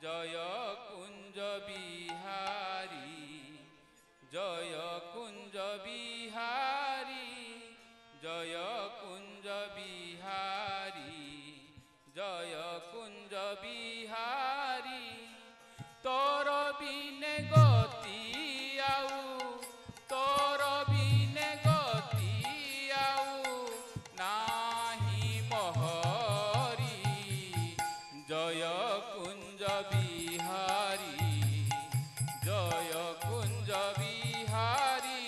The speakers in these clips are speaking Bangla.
জয় কুঞ্জ বিহারী, জয় কুঞ্জ বিহারী, জয় কুঞ্জ বিহারী, জয় কুঞ্জ বিহারী। তোর বিনে গতি আউ, তোর বিনে গতি আউ নাহি মহরি। জয় কুঞ্জ বিহারী, জয় কুঞ্জ বিহারী,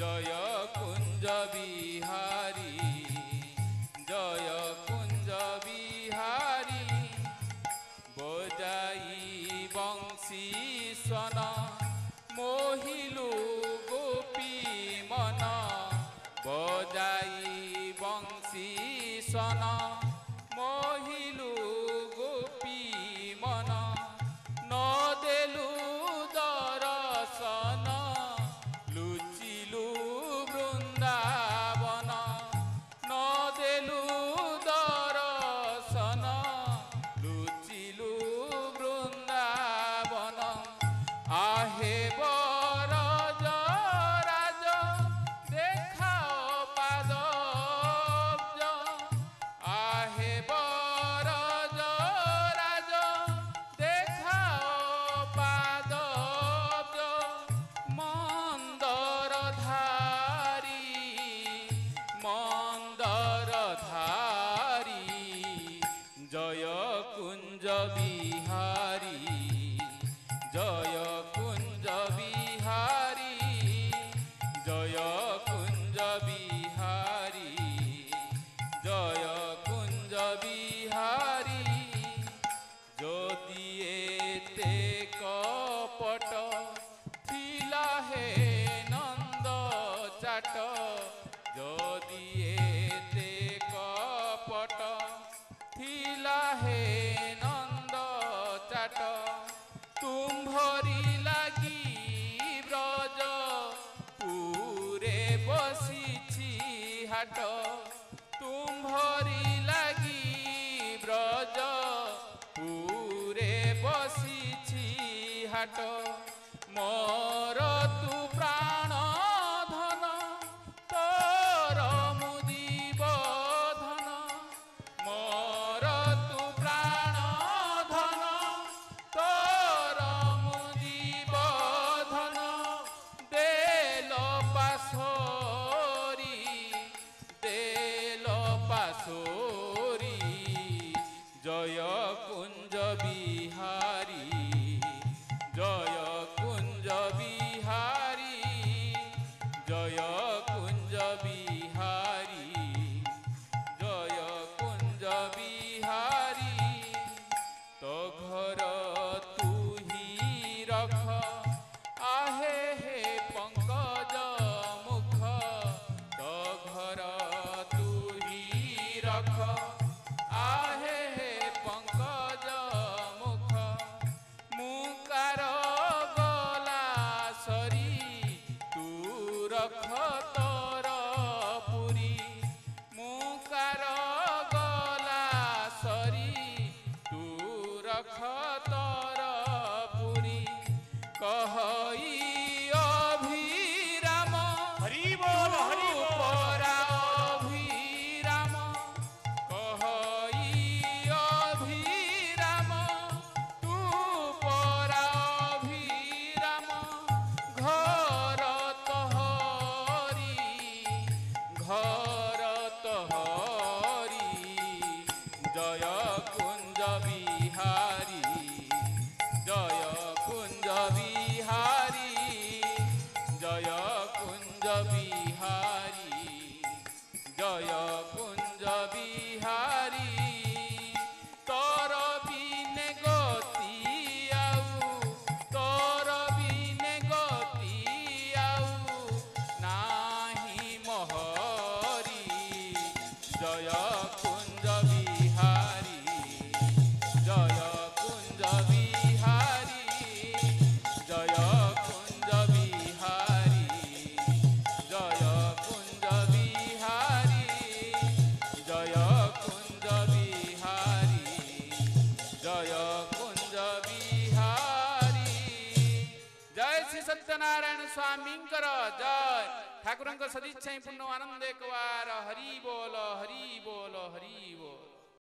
জয় কুঞ্জ বিহারী, জয় কুঞ্জ বিহারী। বজাই বংশী স্বন মোহিলু গোপী মন, বজাই বংশী স্বন মোহিলু গোপী মন। নদেলু দর্শন লুচিলু বৃন্দাবন, নদেলু দর্শন লুচিলু বৃন্দাবন। আহে বরজ রাজ দেখাও পাদব্জ, আহে বরজ রাজ দেখাও পাদব্জ। মন্দর ধারী, মন্দর ধারী, জয় কুঞ্জ বিহারী, জয় কুঞ্জ বিহারী, জয় কুঞ্জ বিহারী, জয় কুঞ্জ বিহারী। যদি এতে কপট থিলা হে নন্দ চাট, যদি এতে কপট থিলা হে নন্দ চাট। তুম্ভরি লাগি ব্রজ পুরে বসিছি হাট, তুম্ভরি লাগি ব্রজ পুরে বসিছি হাট। মোর তু প্রাণ ধন তোর মুদিব ধন, মোর তু প্রাণ ধন তোর মুদিব ধন। দেল পাশরি, দেল পাশরি, জয় কুঞ্জ বিহারী, জয় কুঞ্জ বিহারী, জয় কুঞ্জ বিহারী, জয় কুঞ্জ বিহারী। তো ঘর তুহি রখ আহে হে পঙ্কজ মুখ, তো ঘর তুহি রখ আহে হে পঙ্কজ মুখ। মুকার গলা সরি তু রখ তোর পুরী, মুকার গলা সরি তু রখ তোর পুরী। কহই অভিরাম, হরি বল হরি বল। পরা অভিরাম, কহই অভিরাম, তু পরা অভিরাম। ঘর তহরি, ঘর তহরি, জয় কুঞ্জ বিহারী, জয় কুঞ্জ বিহারী, জয় কুঞ্জ বিহারী, জয় কুঞ্জ বিহারী। তোর বিনে গতি আউ, তোর বিনে গতি আউ নাহি মহরি। জয় কুঞ্জ বিহারী, জয় सत्यनारायण स्वामींकर जय ठाकुरଙ୍କ सदिच्छा पूर्ण आनंद एकवार हरि बोल हरि बोल हरि बोल।